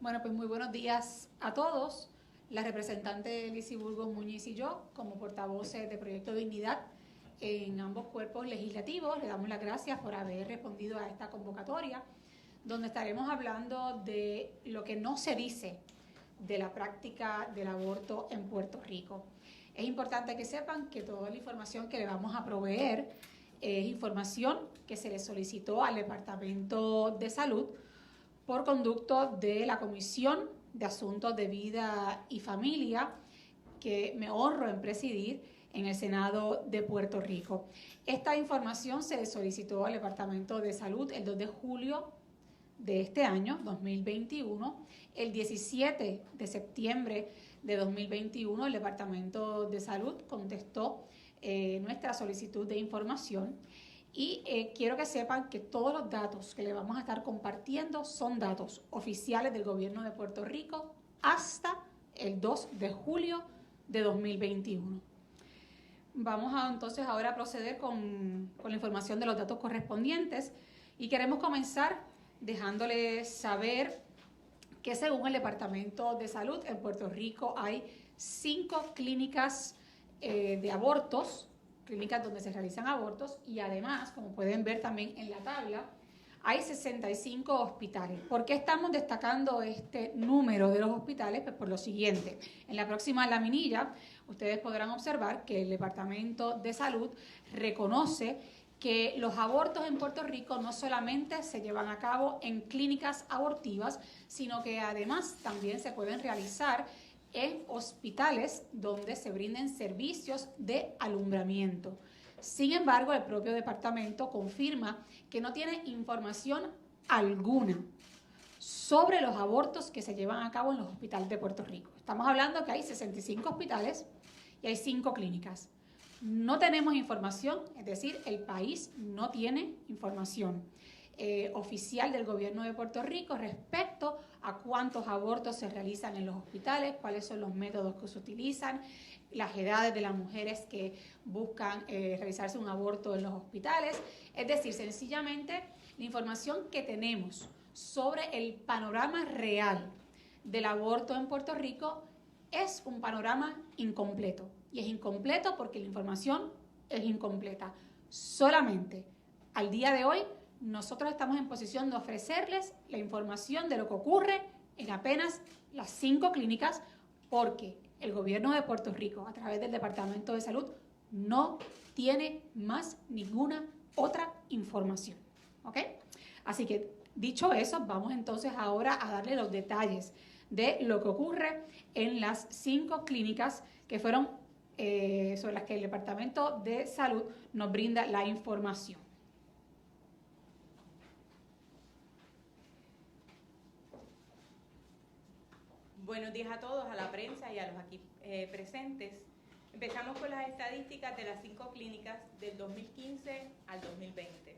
Bueno, pues muy buenos días a todos. La representante Lizy Burgos Muñiz y yo, como portavoces de Proyecto Dignidad en ambos cuerpos legislativos, le damos las gracias por haber respondido a esta convocatoria, donde estaremos hablando de lo que no se dice de la práctica del aborto en Puerto Rico. Es importante que sepan que toda la información que le vamos a proveer es información que se le solicitó al Departamento de Salud por conducto de la Comisión de Asuntos de Vida y Familia, que me honro en presidir en el Senado de Puerto Rico. Esta información se solicitó al Departamento de Salud el 2 de julio de este año, 2021. El 17 de septiembre de 2021, el Departamento de Salud contestó nuestra solicitud de información. Y quiero que sepan que todos los datos que le vamos a estar compartiendo son datos oficiales del gobierno de Puerto Rico hasta el 2 de julio de 2021. Vamos entonces ahora a proceder con la información de los datos correspondientes y queremos comenzar dejándoles saber que según el Departamento de Salud en Puerto Rico hay 5 clínicas de abortos, clínicas donde se realizan abortos, y además, como pueden ver también en la tabla, hay 65 hospitales. ¿Por qué estamos destacando este número de los hospitales? Pues por lo siguiente. En la próxima laminilla ustedes podrán observar que el Departamento de Salud reconoce que los abortos en Puerto Rico no solamente se llevan a cabo en clínicas abortivas, sino que además también se pueden realizar en hospitales donde se brinden servicios de alumbramiento. Sin embargo, el propio departamento confirma que no tiene información alguna sobre los abortos que se llevan a cabo en los hospitales de Puerto Rico. Estamos hablando que hay 65 hospitales y hay 5 clínicas. No tenemos información, es decir, el país no tiene información oficial del gobierno de Puerto Rico respecto a cuántos abortos se realizan en los hospitales, cuáles son los métodos que se utilizan, las edades de las mujeres que buscan realizarse un aborto en los hospitales. Es decir, sencillamente la información que tenemos sobre el panorama real del aborto en Puerto Rico es un panorama incompleto. Y es incompleto porque la información es incompleta. Solamente al día de hoy nosotros estamos en posición de ofrecerles la información de lo que ocurre en apenas las 5 clínicas, porque el gobierno de Puerto Rico, a través del Departamento de Salud, no tiene más ninguna otra información. ¿Ok? Así que, dicho eso, vamos entonces ahora a darle los detalles de lo que ocurre en las 5 clínicas que fueron sobre las que el Departamento de Salud nos brinda la información. Buenos días a todos, a la prensa y a los aquí presentes. Empezamos con las estadísticas de las 5 clínicas del 2015 al 2020.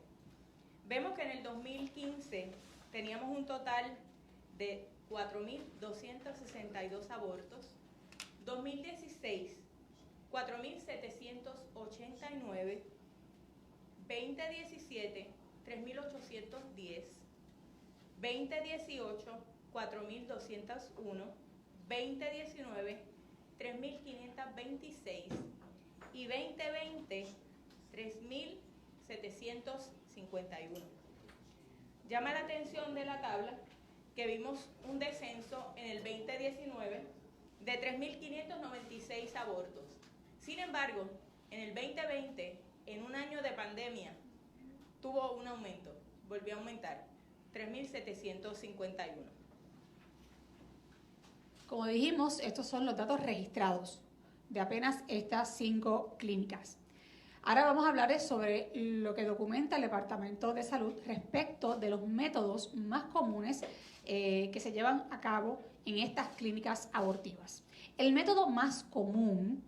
Vemos que en el 2015 teníamos un total de 4.262 abortos, 2016 4.789, 2017 3.810, 2018 4.201, 2019 3.526 y 2020 3.751. Llama la atención de la tabla que vimos un descenso en el 2019 de 3.596 abortos. Sin embargo, en el 2020, en un año de pandemia, tuvo un aumento, volvió a aumentar, 3.751. Como dijimos, estos son los datos registrados de apenas estas 5 clínicas. Ahora vamos a hablar sobre lo que documenta el Departamento de Salud respecto de los métodos más comunes que se llevan a cabo en estas clínicas abortivas. El método más común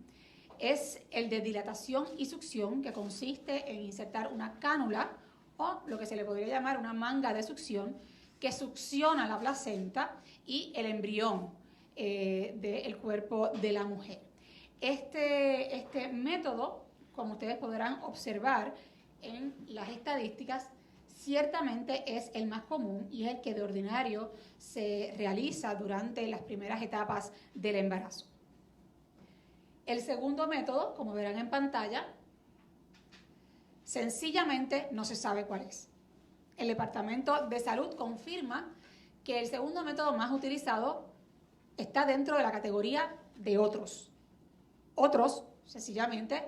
es el de dilatación y succión, que consiste en insertar una cánula o lo que se le podría llamar una manga de succión que succiona la placenta y el embrión del cuerpo de la mujer. Este método, como ustedes podrán observar en las estadísticas, ciertamente es el más común y es el que de ordinario se realiza durante las primeras etapas del embarazo. El segundo método, como verán en pantalla, sencillamente no se sabe cuál es. El Departamento de Salud confirma que el segundo método más utilizado está dentro de la categoría de otros. Otros, sencillamente,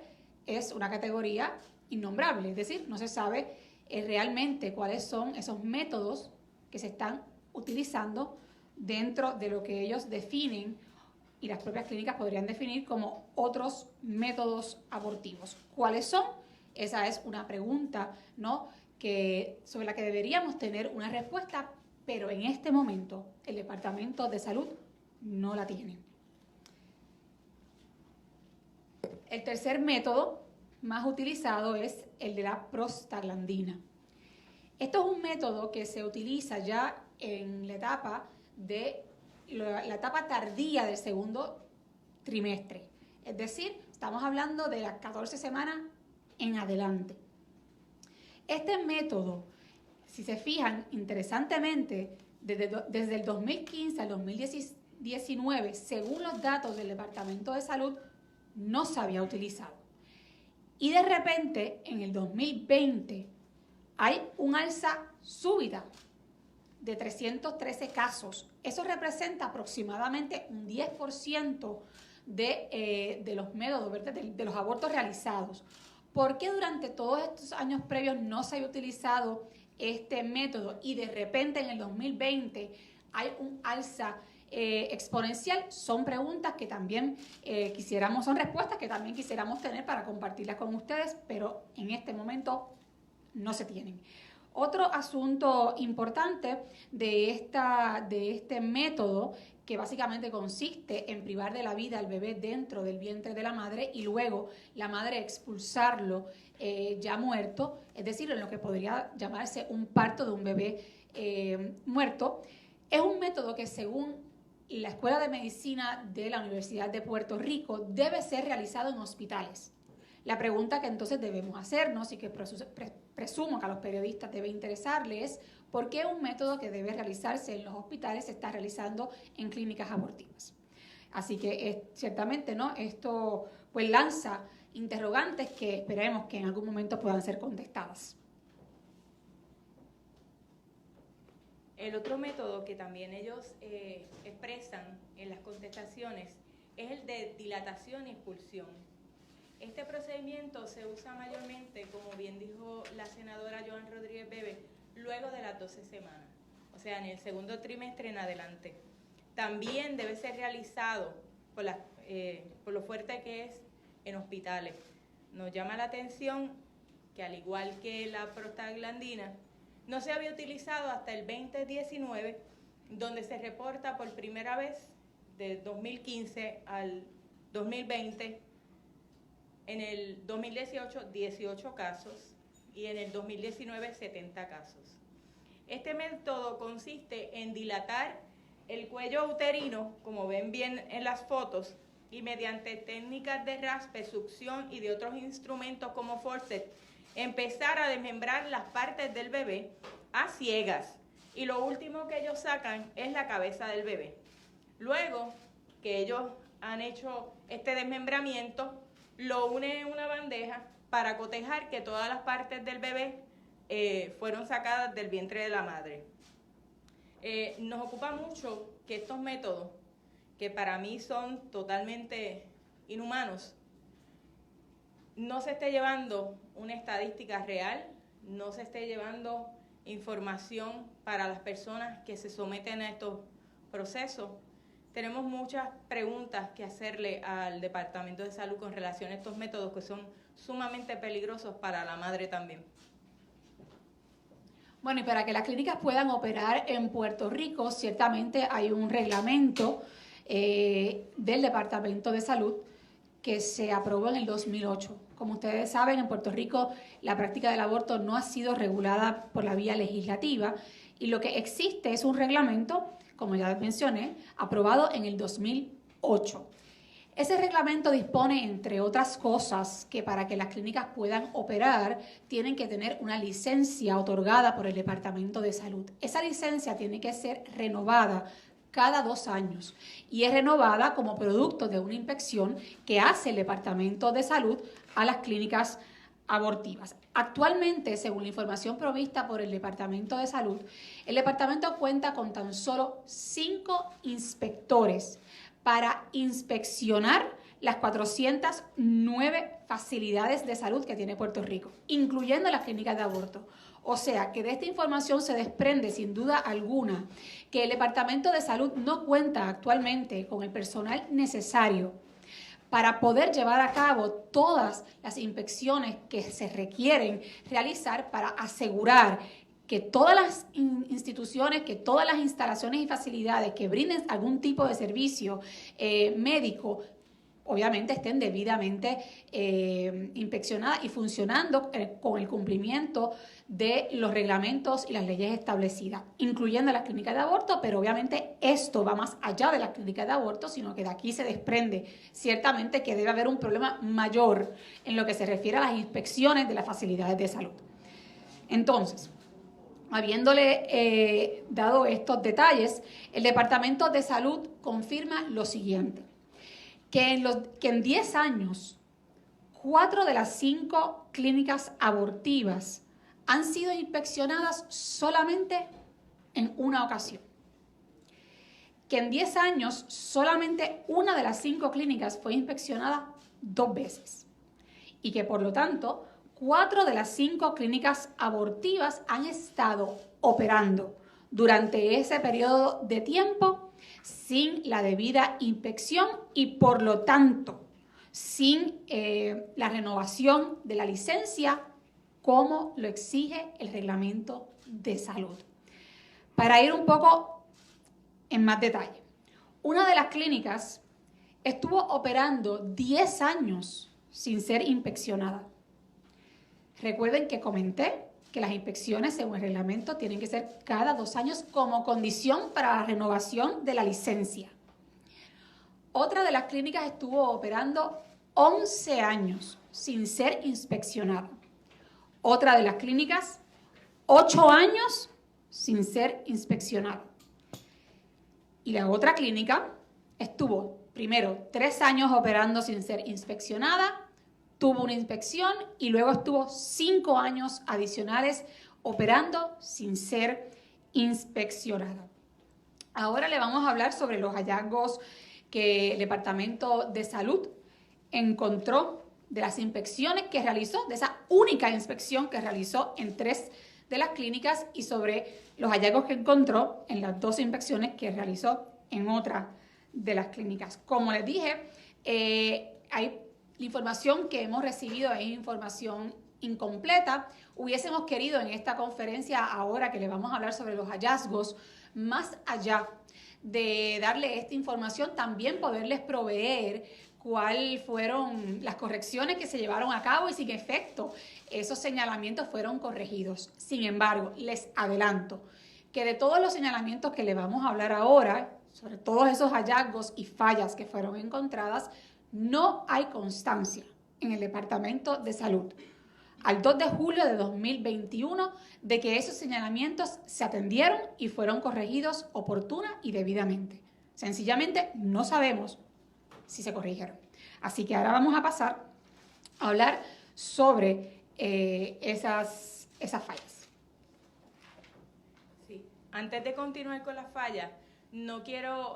es una categoría innombrable, es decir, no se sabe realmente cuáles son esos métodos que se están utilizando dentro de lo que ellos definen y las propias clínicas podrían definir como otros métodos abortivos. ¿Cuáles son? Esa es una pregunta, ¿no?, sobre la que deberíamos tener una respuesta, pero en este momento el Departamento de Salud no la tiene. El tercer método más utilizado es el de la prostaglandina. Esto es un método que se utiliza ya en la etapa tardía del segundo trimestre. Es decir, estamos hablando de las 14 semanas en adelante. Este método, si se fijan, interesantemente, desde el 2015 al 2019, según los datos del Departamento de Salud, no se había utilizado. Y de repente, en el 2020, hay un alza súbita de 313 casos. Eso representa aproximadamente un 10% de los métodos, ¿verdad?, de los abortos realizados. ¿Por qué durante todos estos años previos no se había utilizado este método y de repente en el 2020 hay un alza exponencial? Son preguntas que también son respuestas que también quisiéramos tener para compartirlas con ustedes, pero en este momento no se tienen. Otro asunto importante de este método, que básicamente consiste en privar de la vida al bebé dentro del vientre de la madre y luego la madre expulsarlo ya muerto, es decir, en lo que podría llamarse un parto de un bebé muerto, es un método que según la Escuela de Medicina de la Universidad de Puerto Rico debe ser realizado en hospitales. La pregunta que entonces debemos hacernos y que presumo que a los periodistas debe interesarles es ¿por qué un método que debe realizarse en los hospitales se está realizando en clínicas abortivas? Así que ciertamente, ¿no?, esto pues lanza interrogantes que esperemos que en algún momento puedan ser contestadas. El otro método que también ellos expresan en las contestaciones es el de dilatación y expulsión. Este procedimiento se usa mayormente, como bien dijo la senadora Joan Rodríguez Bebe, luego de las 12 semanas, o sea, en el segundo trimestre en adelante. También debe ser realizado por lo fuerte que es en hospitales. Nos llama la atención que al igual que la prostaglandina, no se había utilizado hasta el 2019, donde se reporta por primera vez de 2015 al 2020, en el 2018 18 casos y en el 2019 70 casos. Este método consiste en dilatar el cuello uterino, como ven bien en las fotos, y mediante técnicas de raspe, succión y de otros instrumentos como forceps, empezar a desmembrar las partes del bebé a ciegas. Y lo último que ellos sacan es la cabeza del bebé. Luego que ellos han hecho este desmembramiento, lo unen en una bandeja para cotejar que todas las partes del bebé fueron sacadas del vientre de la madre. Nos ocupa mucho que estos métodos, que para mí son totalmente inhumanos, no se esté llevando una estadística real, no se esté llevando información para las personas que se someten a estos procesos. Tenemos muchas preguntas que hacerle al Departamento de Salud con relación a estos métodos que son sumamente peligrosos para la madre también. Bueno, y para que las clínicas puedan operar en Puerto Rico, ciertamente hay un reglamento del Departamento de Salud que se aprobó en el 2008. Como ustedes saben, en Puerto Rico la práctica del aborto no ha sido regulada por la vía legislativa y lo que existe es un reglamento, como ya mencioné, aprobado en el 2008. Ese reglamento dispone, entre otras cosas, que para que las clínicas puedan operar tienen que tener una licencia otorgada por el Departamento de Salud. Esa licencia tiene que ser renovada cada 2 años y es renovada como producto de una inspección que hace el Departamento de Salud a las clínicas abortivas. Actualmente, según la información provista por el Departamento de Salud, el departamento cuenta con tan solo 5 inspectores para inspeccionar las 409 facilidades de salud que tiene Puerto Rico, incluyendo las clínicas de aborto. O sea, que de esta información se desprende sin duda alguna que el Departamento de Salud no cuenta actualmente con el personal necesario para poder llevar a cabo todas las inspecciones que se requieren realizar para asegurar que todas las instituciones, que todas las instalaciones y facilidades que brinden algún tipo de servicio médico, obviamente estén debidamente inspeccionadas y funcionando con el cumplimiento de los reglamentos y las leyes establecidas, incluyendo las clínicas de aborto, pero obviamente esto va más allá de las clínicas de aborto, sino que de aquí se desprende ciertamente que debe haber un problema mayor en lo que se refiere a las inspecciones de las facilidades de salud. Entonces, habiéndole dado estos detalles, el Departamento de Salud confirma lo siguiente, que en 10 años, 4 de las 5 clínicas abortivas han sido inspeccionadas solamente en una ocasión. Que en 10 años, solamente una de las 5 clínicas fue inspeccionada 2 veces. Y que por lo tanto, 4 de las 5 clínicas abortivas han estado operando durante ese periodo de tiempo sin la debida inspección y por lo tanto sin la renovación de la licencia como lo exige el reglamento de salud. Para ir un poco en más detalle, una de las clínicas estuvo operando 10 años sin ser inspeccionada. Recuerden que comenté que las inspecciones según el reglamento tienen que ser cada 2 años como condición para la renovación de la licencia. Otra de las clínicas estuvo operando 11 años sin ser inspeccionada. Otra de las clínicas, 8 años sin ser inspeccionada. Y la otra clínica estuvo primero 3 años operando sin ser inspeccionada, tuvo una inspección y luego estuvo 5 años adicionales operando sin ser inspeccionada. Ahora le vamos a hablar sobre los hallazgos que el Departamento de Salud encontró de las inspecciones que realizó, de esa única inspección que realizó en 3 de las clínicas y sobre los hallazgos que encontró en las 2 inspecciones que realizó en otra de las clínicas. Como les dije, la información que hemos recibido es información incompleta. Hubiésemos querido en esta conferencia, ahora que le vamos a hablar sobre los hallazgos, más allá de darle esta información, también poderles proveer cuáles fueron las correcciones que se llevaron a cabo y si en efecto esos señalamientos fueron corregidos. Sin embargo, les adelanto que de todos los señalamientos que le vamos a hablar ahora, sobre todos esos hallazgos y fallas que fueron encontradas, no hay constancia en el Departamento de Salud al 2 de julio de 2021 de que esos señalamientos se atendieron y fueron corregidos oportuna y debidamente. Sencillamente no sabemos si se corrigieron. Así que ahora vamos a pasar a hablar sobre esas fallas. Sí. Antes de continuar con las fallas, no quiero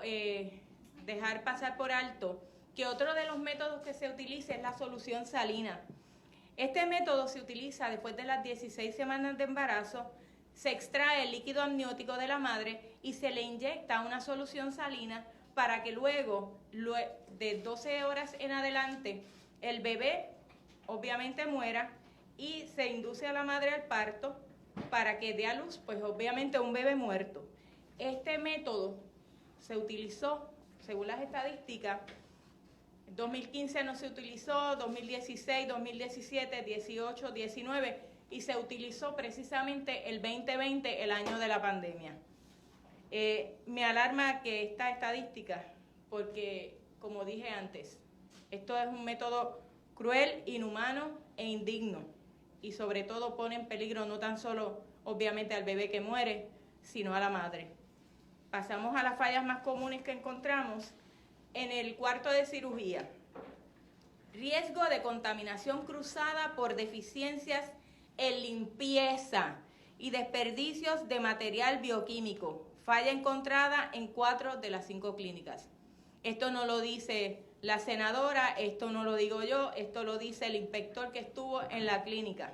dejar pasar por alto que otro de los métodos que se utiliza es la solución salina. Este método se utiliza después de las 16 semanas de embarazo, se extrae el líquido amniótico de la madre y se le inyecta una solución salina para que luego de 12 horas en adelante el bebé obviamente muera y se induce a la madre al parto para que dé a luz, pues obviamente un bebé muerto. Este método se utilizó, según las estadísticas, 2015 no se utilizó, 2016, 2017, 18, 19 y se utilizó precisamente el 2020, el año de la pandemia. Me alarma que esta estadística, porque como dije antes, Esto es un método cruel, inhumano e indigno, y sobre todo pone en peligro no tan solo, obviamente, al bebé que muere, sino a la madre. Pasamos a las fallas más comunes que encontramos en el cuarto de cirugía. Riesgo de contaminación cruzada por deficiencias en limpieza y desperdicios de material bioquímico. Falla encontrada en 4 de las 5 clínicas. Esto no lo dice la senadora, esto no lo digo yo, esto lo dice el inspector que estuvo en la clínica.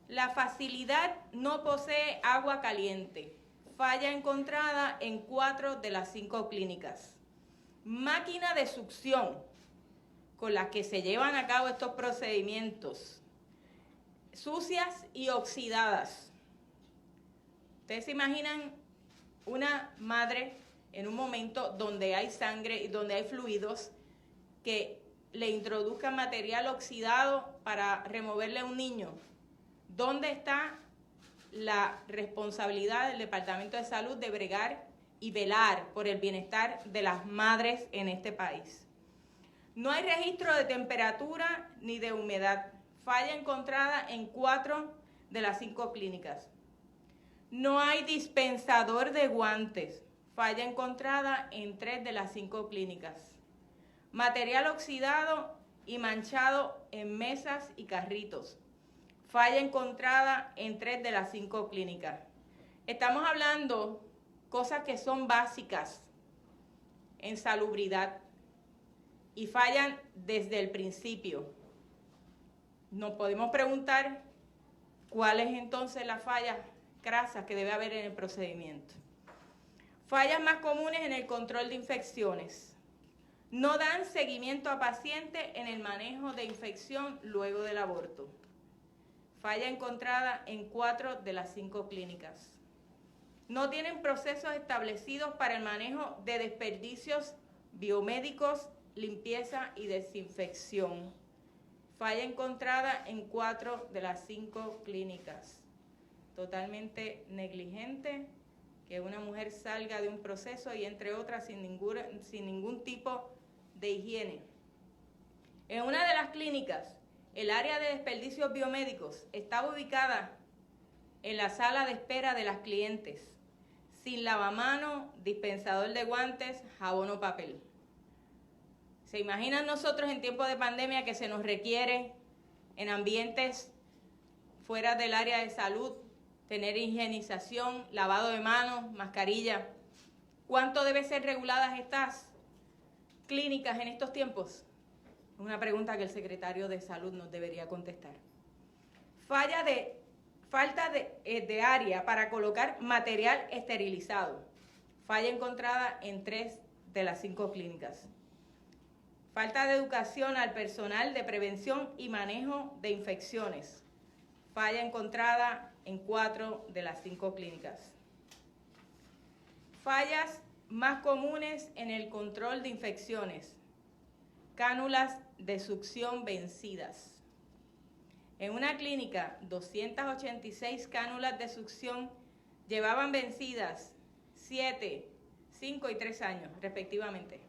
La facilidad no posee agua caliente. Falla encontrada en 4 de las 5 clínicas. Máquina de succión con las que se llevan a cabo estos procedimientos, sucias y oxidadas. ¿Ustedes se imaginan una madre en un momento donde hay sangre y donde hay fluidos que le introduzcan material oxidado para removerle a un niño? ¿Dónde está la responsabilidad del Departamento de Salud de bregar y velar por el bienestar de las madres en este país? No hay registro de temperatura ni de humedad. Falla encontrada en 4 de las 5 clínicas. No hay dispensador de guantes. Falla encontrada en 3 de las 5 clínicas. Material oxidado y manchado en mesas y carritos. Falla encontrada en 3 de las 5 clínicas. Estamos hablando cosas que son básicas en salubridad y fallan desde el principio. Nos podemos preguntar cuál es entonces la falla crasa que debe haber en el procedimiento. Fallas más comunes en el control de infecciones. No dan seguimiento a pacientes en el manejo de infección luego del aborto. Falla encontrada en 4 de las 5 clínicas. No tienen procesos establecidos para el manejo de desperdicios biomédicos, limpieza y desinfección. Falla encontrada en 4 de las 5 clínicas. Totalmente negligente que una mujer salga de un proceso y entre otras sin ningún tipo de higiene. En una de las clínicas, el área de desperdicios biomédicos estaba ubicada en la sala de espera de las clientes, sin lavamanos, dispensador de guantes, jabón o papel. ¿Se imaginan nosotros en tiempos de pandemia que se nos requiere en ambientes fuera del área de salud tener higienización, lavado de manos, mascarilla? ¿Cuánto deben ser reguladas estas clínicas en estos tiempos? Es una pregunta que el secretario de Salud nos debería contestar. Falta de área para colocar material esterilizado. Falla encontrada en 3 de las 5 clínicas. Falta de educación al personal de prevención y manejo de infecciones. Falla encontrada en 4 de las 5 clínicas. Fallas más comunes en el control de infecciones. Cánulas de succión vencidas. En una clínica, 286 cánulas de succión llevaban vencidas 7, 5 y 3 años, respectivamente.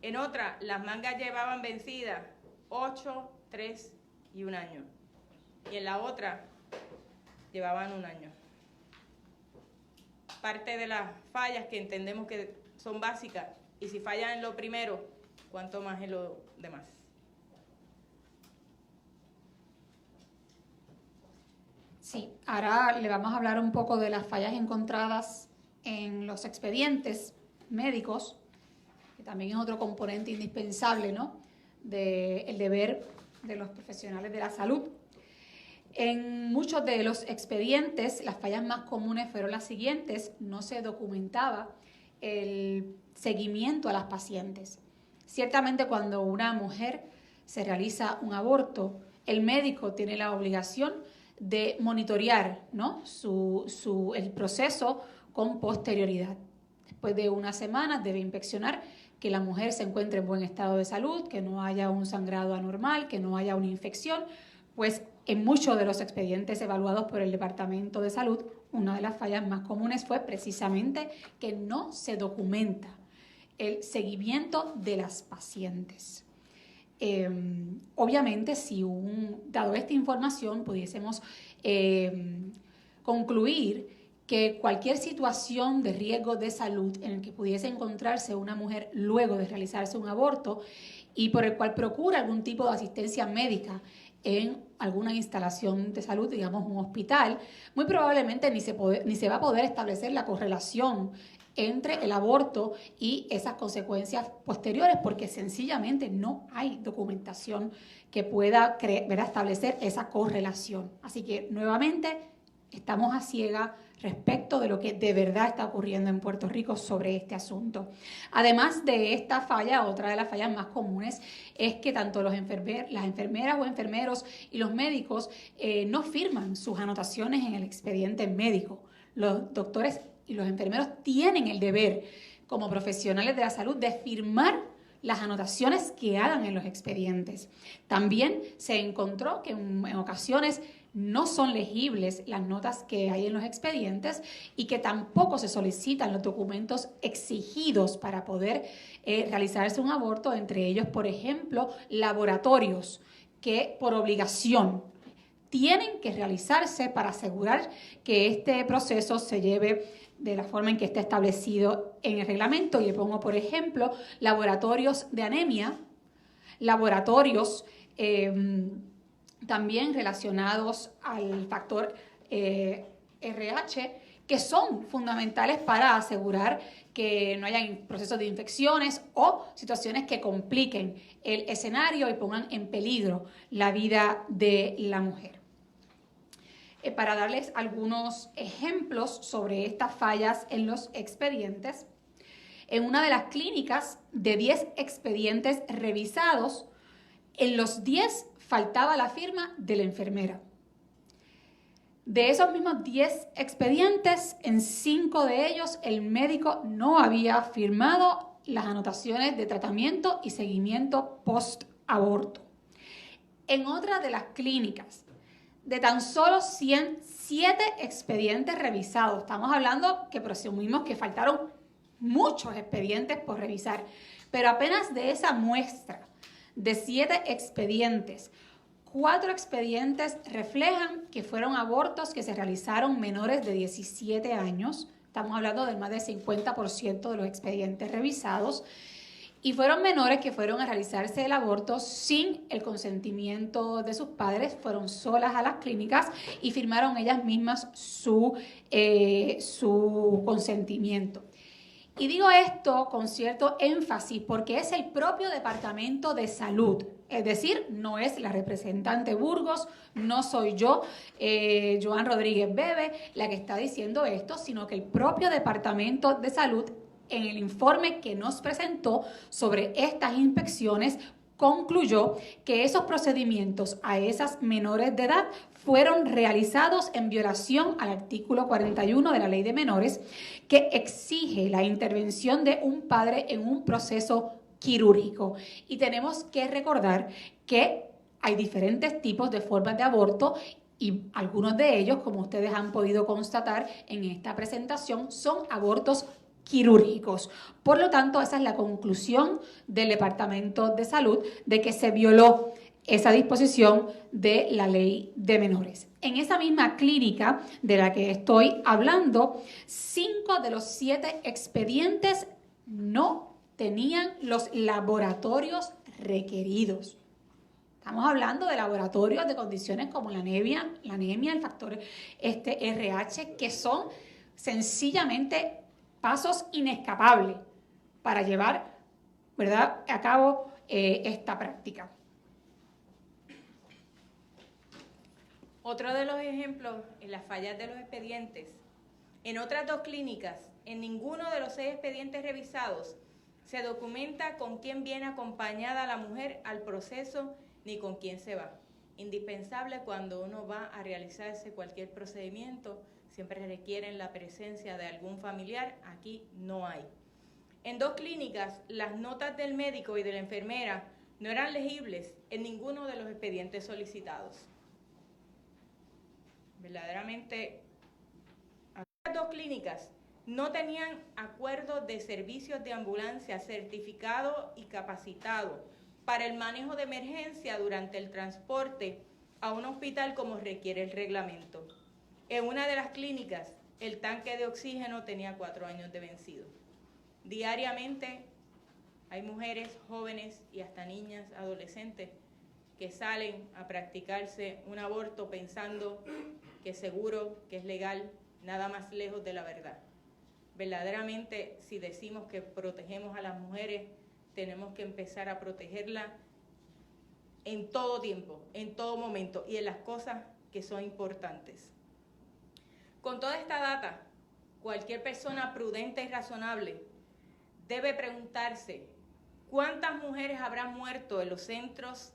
En otra, las mangas llevaban vencidas 8, 3 y 1 año. Y en la otra, llevaban 1 año. Parte de las fallas que entendemos que son básicas, y si fallan en lo primero, ¿cuánto más en lo demás? Sí, ahora le vamos a hablar un poco de las fallas encontradas en los expedientes médicos, que también es otro componente indispensable, ¿no?, del deber de los profesionales de la salud. En muchos de los expedientes, las fallas más comunes fueron las siguientes: no se documentaba el seguimiento a las pacientes. Ciertamente, cuando una mujer se realiza un aborto, el médico tiene la obligación de monitorear, ¿no?, el proceso con posterioridad. Después de unas semanas debe inspeccionar que la mujer se encuentre en buen estado de salud, que no haya un sangrado anormal, que no haya una infección. Pues en muchos de los expedientes evaluados por el Departamento de Salud, una de las fallas más comunes fue precisamente que no se documenta el seguimiento de las pacientes. Obviamente, si dado esta información pudiésemos concluir que cualquier situación de riesgo de salud en el que pudiese encontrarse una mujer luego de realizarse un aborto y por el cual procura algún tipo de asistencia médica en alguna instalación de salud, digamos un hospital, muy probablemente ni se va a poder establecer la correlación entre el aborto y esas consecuencias posteriores, porque sencillamente no hay documentación que pueda establecer esa correlación. Así que nuevamente estamos a ciegas respecto de lo que de verdad está ocurriendo en Puerto Rico sobre este asunto. Además de esta falla, otra de las fallas más comunes es que tanto las enfermeras o enfermeros y los médicos no firman sus anotaciones en el expediente médico. Los doctores y los enfermeros tienen el deber, como profesionales de la salud, de firmar las anotaciones que hagan en los expedientes. También se encontró que en ocasiones no son legibles las notas que hay en los expedientes y que tampoco se solicitan los documentos exigidos para poder realizarse un aborto, entre ellos, por ejemplo, laboratorios que por obligación tienen que realizarse para asegurar que este proceso se lleve de la forma en que está establecido en el reglamento. Y le pongo, por ejemplo, laboratorios de anemia, laboratorios también relacionados al factor RH, que son fundamentales para asegurar que no hayan procesos de infecciones o situaciones que compliquen el escenario y pongan en peligro la vida de la mujer. Para darles algunos ejemplos sobre estas fallas en los expedientes, en una de las clínicas, de 10 expedientes revisados, en los 10 faltaba la firma de la enfermera. De esos mismos 10 expedientes, en 5 de ellos el médico no había firmado las anotaciones de tratamiento y seguimiento post-aborto. En otra de las clínicas, de tan solo 107 expedientes revisados, estamos hablando que presumimos que faltaron muchos expedientes por revisar, pero apenas de esa muestra de 7 expedientes, 4 expedientes reflejan que fueron abortos que se realizaron menores de 17 años. Estamos hablando del más del 50% de los expedientes revisados. Y fueron menores que fueron a realizarse el aborto sin el consentimiento de sus padres, fueron solas a las clínicas y firmaron ellas mismas su consentimiento. Y digo esto con cierto énfasis porque es el propio Departamento de Salud, es decir, no es la representante Burgos, no soy yo, Joan Rodríguez Bebe, la que está diciendo esto, sino que el propio Departamento de Salud, en el informe que nos presentó sobre estas inspecciones, concluyó que esos procedimientos a esas menores de edad fueron realizados en violación al artículo 41 de la Ley de Menores, que exige la intervención de un padre en un proceso quirúrgico. Y tenemos que recordar que hay diferentes tipos de formas de aborto y algunos de ellos, como ustedes han podido constatar en esta presentación, son abortos quirúrgicos. Por lo tanto, esa es la conclusión del Departamento de Salud, de que se violó esa disposición de la Ley de Menores. En esa misma clínica de la que estoy hablando, 5 de los 7 expedientes no tenían los laboratorios requeridos. Estamos hablando de laboratorios de condiciones como la anemia, el factor RH, que son sencillamente pasos inescapables para llevar, ¿verdad?, a cabo esta práctica. Otro de los ejemplos en las fallas de los expedientes. En otras 2 clínicas, en ninguno de los 6 expedientes revisados se documenta con quién viene acompañada la mujer al proceso ni con quién se va. Indispensable cuando uno va a realizarse cualquier procedimiento, siempre requieren la presencia de algún familiar, aquí no hay. En 2 clínicas, las notas del médico y de la enfermera no eran legibles en ninguno de los expedientes solicitados. Verdaderamente, en las 2 clínicas, no tenían acuerdos de servicios de ambulancia certificado y capacitado para el manejo de emergencia durante el transporte a un hospital como requiere el reglamento. En una de las clínicas, el tanque de oxígeno tenía 4 años de vencido. Diariamente hay mujeres, jóvenes y hasta niñas, adolescentes, que salen a practicarse un aborto pensando que es seguro, que es legal, nada más lejos de la verdad. Verdaderamente, si decimos que protegemos a las mujeres, tenemos que empezar a protegerlas en todo tiempo, en todo momento y en las cosas que son importantes. Con toda esta data, cualquier persona prudente y razonable debe preguntarse cuántas mujeres habrán muerto en los centros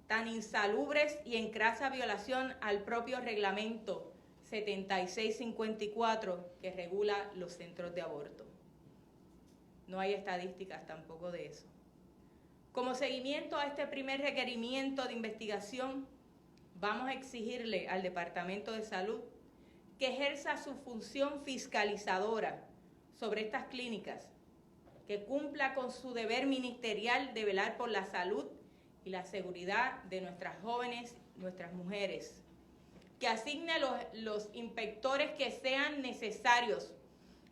tan insalubres y en crasa violación al propio reglamento 7654 que regula los centros de aborto. No hay estadísticas tampoco de eso. Como seguimiento a este primer requerimiento de investigación, vamos a exigirle al Departamento de Salud que ejerza su función fiscalizadora sobre estas clínicas, que cumpla con su deber ministerial de velar por la salud y la seguridad de nuestras jóvenes, nuestras mujeres, que asigne los inspectores que sean necesarios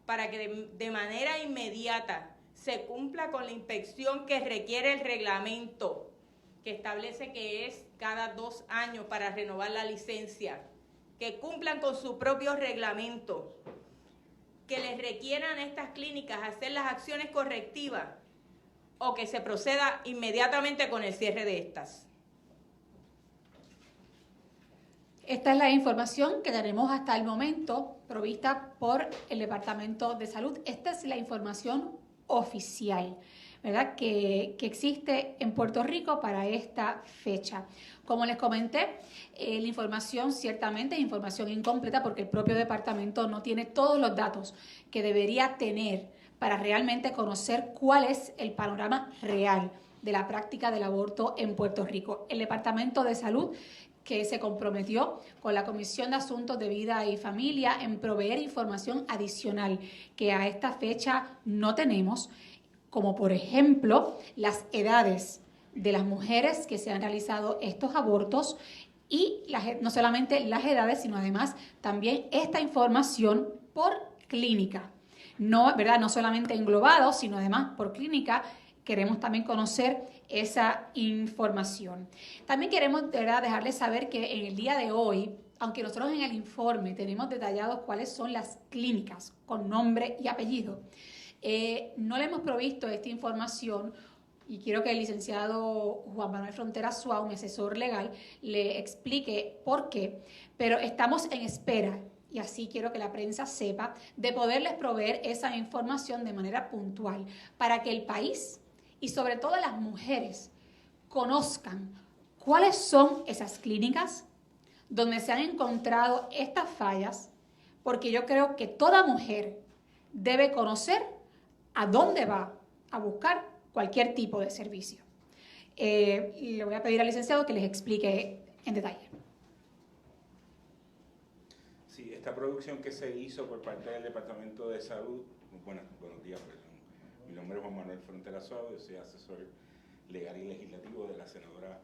para que de manera inmediata se cumpla con la inspección que requiere el reglamento, que establece que es cada 2 años para renovar la licencia, que cumplan con su propio reglamento, que les requieran a estas clínicas hacer las acciones correctivas o que se proceda inmediatamente con el cierre de estas. Esta es la información que tenemos hasta el momento provista por el Departamento de Salud. Esta es la información oficial, ¿verdad?, que existe en Puerto Rico para esta fecha. Como les comenté, la información ciertamente es información incompleta porque el propio departamento no tiene todos los datos que debería tener para realmente conocer cuál es el panorama real de la práctica del aborto en Puerto Rico. El Departamento de Salud, que se comprometió con la Comisión de Asuntos de Vida y Familia en proveer información adicional que a esta fecha no tenemos, como por ejemplo las edades de las mujeres que se han realizado estos abortos y no solamente las edades, sino además también esta información por clínica. No, ¿verdad?, no solamente englobado, sino además por clínica. Queremos también conocer esa información. También queremos, ¿verdad?, dejarles saber que en el día de hoy, aunque nosotros en el informe tenemos detallados cuáles son las clínicas con nombre y apellido, no le hemos provisto esta información y quiero que el licenciado Juan Manuel Frontera Suau, mi asesor legal, le explique por qué, pero estamos en espera, y así quiero que la prensa sepa, de poderles proveer esa información de manera puntual para que el país y sobre todo las mujeres conozcan cuáles son esas clínicas donde se han encontrado estas fallas, porque yo creo que toda mujer debe conocer a dónde va a buscar cualquier tipo de servicio. Le voy a pedir al licenciado que les explique en detalle. Sí, esta producción que se hizo por parte del Departamento de Salud, buenos días, perdón. Mi nombre es Juan Manuel Frontera Suau, yo soy asesor legal y legislativo de la senadora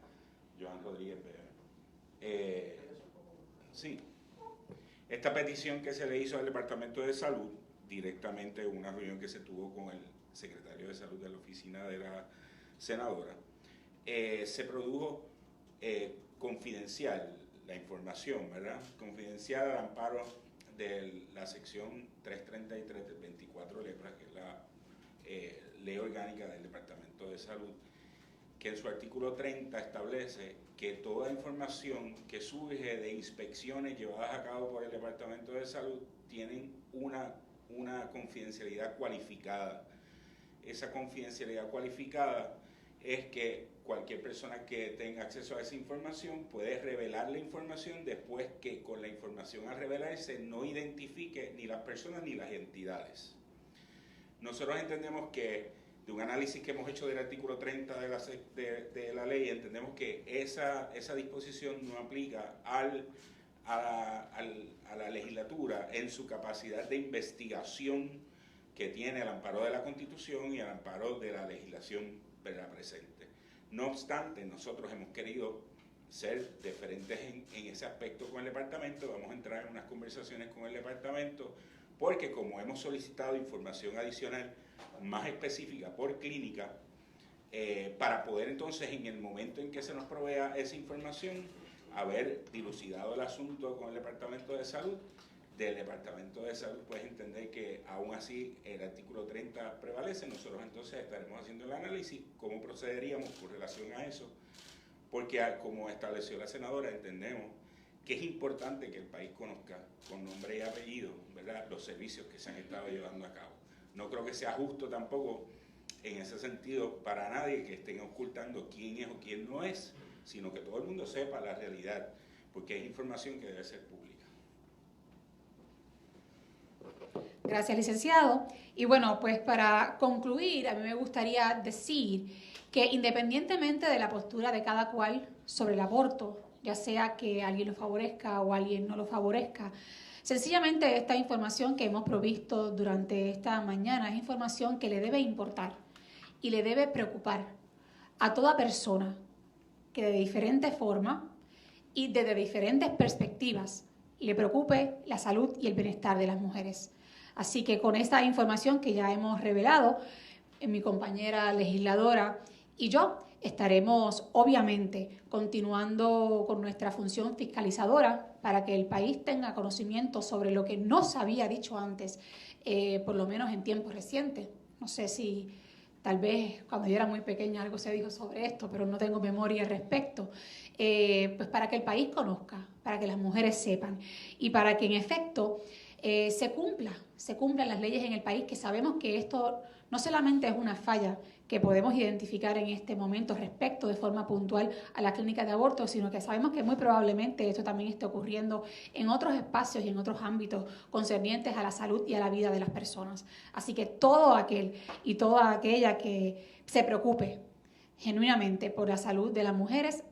Joan Rodríguez Bebe. Sí, esta petición que se le hizo al Departamento de Salud, directamente en una reunión que se tuvo con el secretario de Salud de la oficina de la senadora, se produjo confidencial la información, ¿verdad? Confidencial al amparo de la sección 333 del 24 Lepra, que es la ley orgánica del Departamento de Salud, que en su artículo 30 establece que toda información que surge de inspecciones llevadas a cabo por el Departamento de Salud tienen una confidencialidad cualificada. Esa confidencialidad cualificada es que cualquier persona que tenga acceso a esa información puede revelar la información después que con la información a revelarse no identifique ni las personas ni las entidades. Nosotros entendemos que, de un análisis que hemos hecho del artículo 30 de la ley, entendemos que esa disposición no aplica a la legislatura en su capacidad de investigación que tiene al amparo de la Constitución y al amparo de la legislación presente. No obstante, nosotros hemos querido ser diferentes en ese aspecto con el departamento. Vamos a entrar en unas conversaciones con el departamento porque como hemos solicitado información adicional más específica por clínica, para poder entonces en el momento en que se nos provea esa información haber dilucidado el asunto con el Departamento de Salud. Del Departamento de Salud puedes entender que aún así el artículo 30 prevalece. Nosotros entonces estaremos haciendo el análisis, cómo procederíamos con relación a eso, porque como estableció la senadora, entendemos que es importante que el país conozca con nombre y apellido, ¿verdad?, los servicios que se han estado llevando a cabo. No creo que sea justo tampoco en ese sentido para nadie que estén ocultando quién es o quién no es, sino que todo el mundo sepa la realidad, porque es información que debe ser pública. Gracias, licenciado. Y bueno, pues para concluir, a mí me gustaría decir que independientemente de la postura de cada cual sobre el aborto, ya sea que alguien lo favorezca o alguien no lo favorezca, sencillamente esta información que hemos provisto durante esta mañana es información que le debe importar y le debe preocupar a toda persona que de diferente forma y desde diferentes perspectivas le preocupe la salud y el bienestar de las mujeres. Así que con esta información que ya hemos revelado, mi compañera legisladora y yo estaremos obviamente continuando con nuestra función fiscalizadora para que el país tenga conocimiento sobre lo que no se había dicho antes, por lo menos en tiempos recientes. No sé si tal vez cuando yo era muy pequeña algo se dijo sobre esto, pero no tengo memoria al respecto. Pues para que el país conozca, para que las mujeres sepan y para que en efecto se cumplan las leyes en el país, que sabemos que esto no solamente es una falla que podemos identificar en este momento respecto de forma puntual a la clínica de aborto, sino que sabemos que muy probablemente esto también esté ocurriendo en otros espacios y en otros ámbitos concernientes a la salud y a la vida de las personas. Así que todo aquel y toda aquella que se preocupe genuinamente por la salud de las mujeres,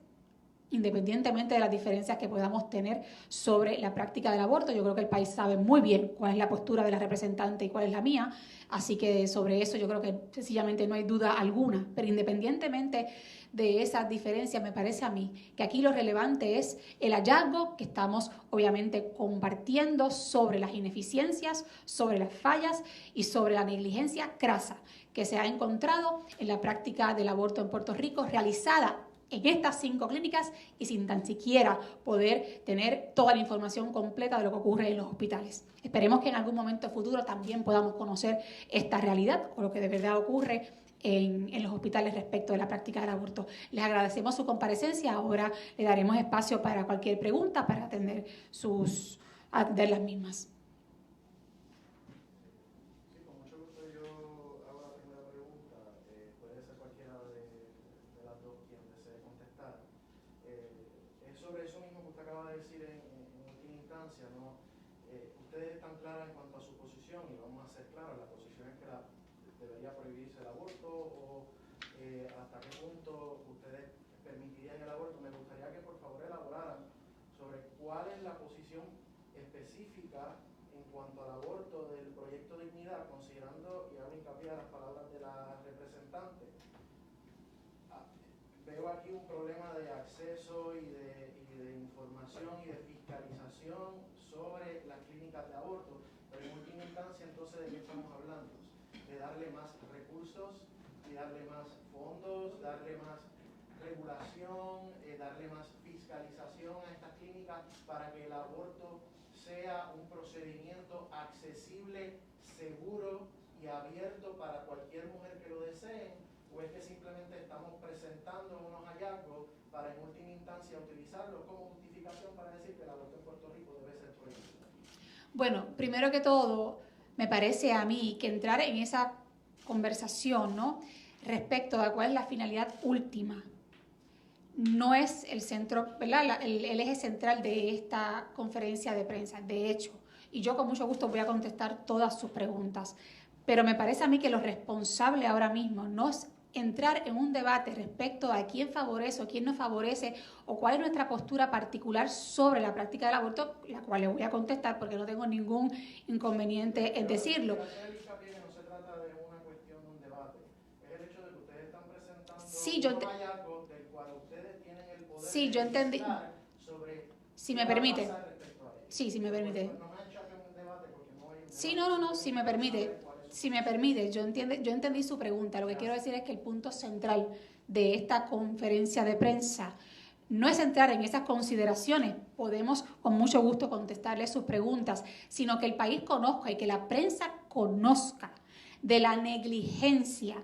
independientemente de las diferencias que podamos tener sobre la práctica del aborto, yo creo que el país sabe muy bien cuál es la postura de la representante y cuál es la mía, así que sobre eso yo creo que sencillamente no hay duda alguna, pero independientemente de esas diferencias, me parece a mí que aquí lo relevante es el hallazgo que estamos obviamente compartiendo sobre las ineficiencias, sobre las fallas y sobre la negligencia crasa que se ha encontrado en la práctica del aborto en Puerto Rico realizada en estas 5 clínicas y sin tan siquiera poder tener toda la información completa de lo que ocurre en los hospitales. Esperemos que en algún momento futuro también podamos conocer esta realidad o lo que de verdad ocurre en los hospitales respecto de la práctica del aborto. Les agradecemos su comparecencia. Ahora le daremos espacio para cualquier pregunta para atender las mismas. Ustedes están claras en cuanto a su posición y vamos a ser claros, la posición es que debería prohibirse el aborto o hasta qué punto ustedes permitirían el aborto. Me gustaría que por favor elaboraran sobre cuál es la posición específica en cuanto al aborto del proyecto Dignidad, considerando, y hago hincapié a las palabras de la representante, veo aquí un problema de acceso y de información y de fiscalización sobre las clínicas de aborto, pero en última instancia entonces ¿de qué estamos hablando? De darle más recursos y darle más fondos, darle más regulación, darle más fiscalización a estas clínicas para que el aborto sea un procedimiento accesible, seguro y abierto para cualquier mujer que lo desee, o es que simplemente estamos presentando unos hallazgos para en última instancia utilizarlos como justificación para decir que el aborto en Puerto Rico debe ser prohibido. Bueno, primero que todo, me parece a mí que entrar en esa conversación, ¿no?, respecto a cuál es la finalidad última, no es el centro, ¿verdad?, el eje central de esta conferencia de prensa. De hecho, y yo con mucho gusto voy a contestar todas sus preguntas, pero me parece a mí que lo responsable ahora mismo no es entrar en un debate respecto a quién favorece o quién no favorece o cuál es nuestra postura particular sobre la práctica del aborto, la cual le voy a contestar porque no tengo ningún inconveniente en decirlo. Sí, yo entendí. Si me permite. Sí, si me permite. Sí, no, si me permite. Si me permite, yo entendí su pregunta. Lo que quiero decir es que el punto central de esta conferencia de prensa no es entrar en esas consideraciones, podemos con mucho gusto contestarle sus preguntas, sino que el país conozca y que la prensa conozca de la negligencia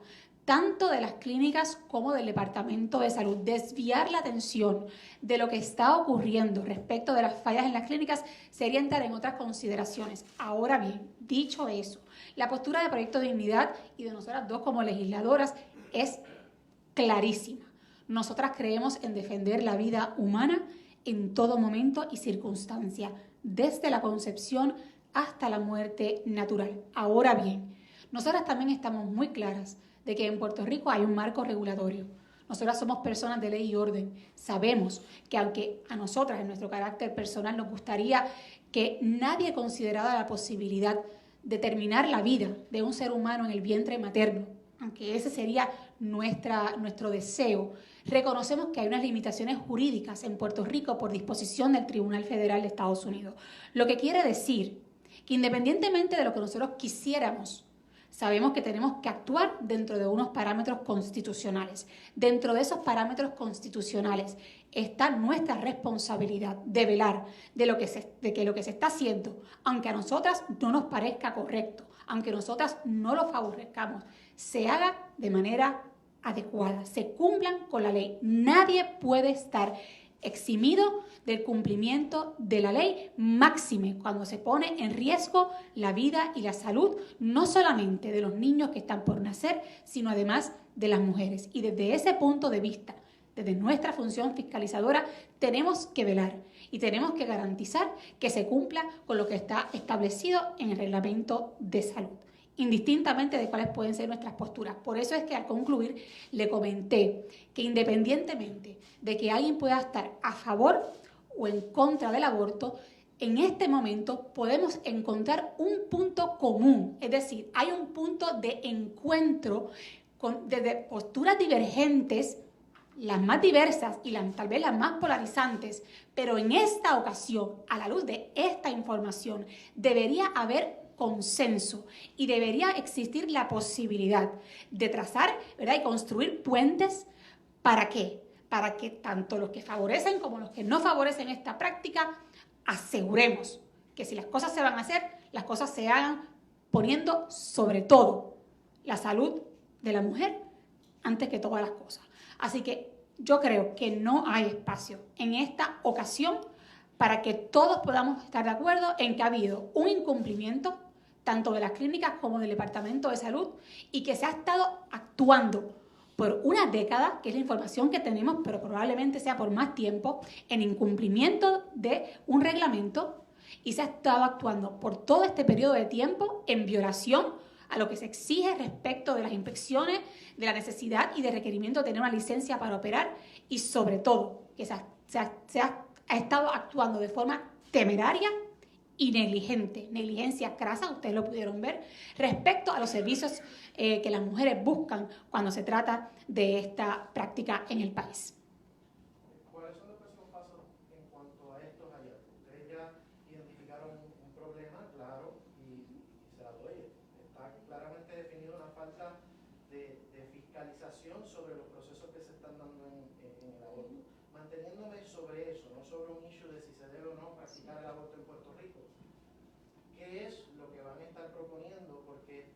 tanto de las clínicas como del Departamento de Salud. Desviar la atención de lo que está ocurriendo respecto de las fallas en las clínicas sería entrar en otras consideraciones. Ahora bien, dicho eso, la postura de Proyecto Dignidad y de nosotras dos como legisladoras es clarísima. Nosotras creemos en defender la vida humana en todo momento y circunstancia, desde la concepción hasta la muerte natural. Ahora bien, nosotras también estamos muy claras de que en Puerto Rico hay un marco regulatorio. Nosotras somos personas de ley y orden. Sabemos que aunque a nosotras, en nuestro carácter personal, nos gustaría que nadie considerara la posibilidad de terminar la vida de un ser humano en el vientre materno, aunque ese sería nuestro deseo, reconocemos que hay unas limitaciones jurídicas en Puerto Rico por disposición del Tribunal Federal de Estados Unidos. Lo que quiere decir que independientemente de lo que nosotros quisiéramos, sabemos que tenemos que actuar dentro de unos parámetros constitucionales. Dentro de esos parámetros constitucionales está nuestra responsabilidad de velar de que lo que se está haciendo, aunque a nosotras no nos parezca correcto, aunque nosotras no lo favorezcamos, se haga de manera adecuada, se cumplan con la ley. Nadie puede estar eximido del cumplimiento de la ley, máxime cuando se pone en riesgo la vida y la salud, no solamente de los niños que están por nacer, sino además de las mujeres. Y desde ese punto de vista, desde nuestra función fiscalizadora, tenemos que velar y tenemos que garantizar que se cumpla con lo que está establecido en el reglamento de salud, indistintamente de cuáles pueden ser nuestras posturas. Por eso es que al concluir le comenté que independientemente de que alguien pueda estar a favor o en contra del aborto, en este momento podemos encontrar un punto común, es decir, hay un punto de encuentro desde posturas divergentes, las más diversas y tal vez las más polarizantes, pero en esta ocasión, a la luz de esta información, debería haber consenso y debería existir la posibilidad de trazar, ¿verdad?, y construir puentes. ¿Para qué? Para que tanto los que favorecen como los que no favorecen esta práctica aseguremos que si las cosas se van a hacer, las cosas se hagan poniendo sobre todo la salud de la mujer antes que todas las cosas. Así que yo creo que no hay espacio en esta ocasión para que todos podamos estar de acuerdo en que ha habido un incumplimiento tanto de las clínicas como del Departamento de Salud y que se ha estado actuando por una década, que es la información que tenemos, pero probablemente sea por más tiempo, en incumplimiento de un reglamento, y se ha estado actuando por todo este periodo de tiempo en violación a lo que se exige respecto de las inspecciones, de la necesidad y de requerimiento de tener una licencia para operar, y sobre todo que se ha estado actuando de forma temeraria y negligente, negligencia crasa, ustedes lo pudieron ver, respecto a los servicios que las mujeres buscan cuando se trata de esta práctica en el país. ¿Cuáles son los próximos pasos en cuanto a estos hallazgos? Ustedes ya identificaron un problema, claro, y se la doy. Está claramente definido una falta de fiscalización sobre los procesos que se están dando en el aborto. Manteniéndome sobre eso, no sobre un issue de si se debe o no practicar el aborto en Puerto Rico, ¿qué es lo que van a estar proponiendo? Porque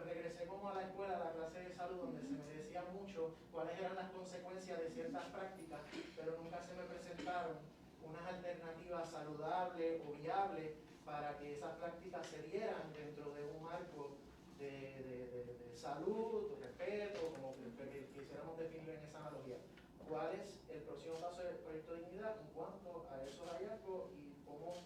regresé como a la escuela, a la clase de salud, donde se me decía mucho cuáles eran las consecuencias de ciertas prácticas, pero nunca se me presentaron unas alternativas saludables o viables para que esas prácticas se dieran dentro de un marco de salud, respeto, como que quisiéramos definirlo en esa analogía. ¿Cuál es el próximo paso del Proyecto Dignidad en cuanto a esos hallazgos y cómo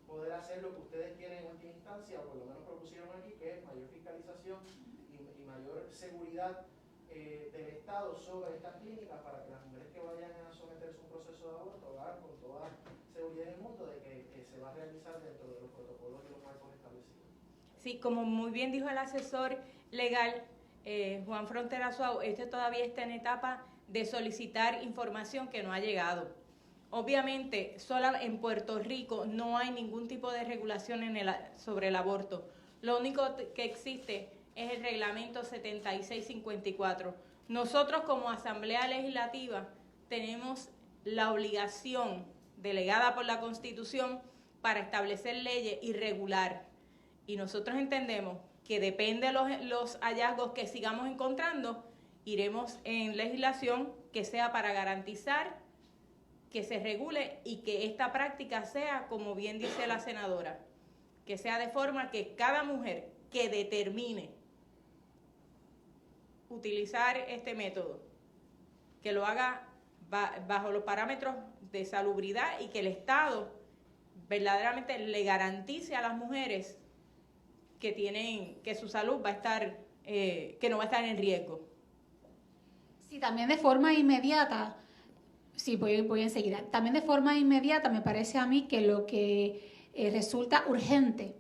poder hacer lo que ustedes quieren en última instancia, o por lo menos propusieron aquí, que es mayor fiscalización y mayor seguridad del Estado sobre estas clínicas para que las mujeres que vayan a someterse a un proceso de aborto hagan con toda seguridad en el mundo de que se va a realizar dentro de los protocolos y los marcos establecidos. Sí, como muy bien dijo el asesor legal Juan Frontera Suau, este todavía está en etapa de solicitar información que no ha llegado. Obviamente, en Puerto Rico no hay ningún tipo de regulación sobre el aborto. Lo único que existe es el reglamento 7654. Nosotros como Asamblea Legislativa tenemos la obligación delegada por la Constitución para establecer leyes y regular. Y nosotros entendemos que depende de los hallazgos que sigamos encontrando, iremos en legislación que sea para garantizar que se regule y que esta práctica sea, como bien dice la senadora, que sea de forma que cada mujer que determine utilizar este método, que lo haga bajo los parámetros de salubridad y que el Estado verdaderamente le garantice a las mujeres que su salud va a estar, que no va a estar en riesgo. Sí, también de forma inmediata, sí, voy enseguida. También de forma inmediata me parece a mí que lo que resulta urgente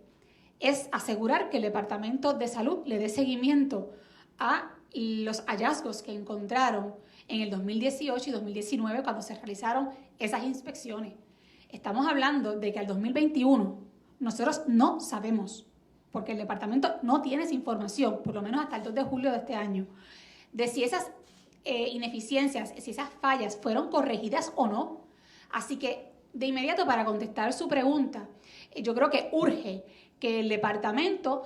es asegurar que el Departamento de Salud le dé seguimiento a los hallazgos que encontraron en el 2018 y 2019 cuando se realizaron esas inspecciones. Estamos hablando de que al 2021 nosotros no sabemos, porque el departamento no tiene esa información, por lo menos hasta el 2 de julio de este año, de si esas ineficiencias, si esas fallas fueron corregidas o no. Así que, de inmediato, para contestar su pregunta, yo creo que urge que el departamento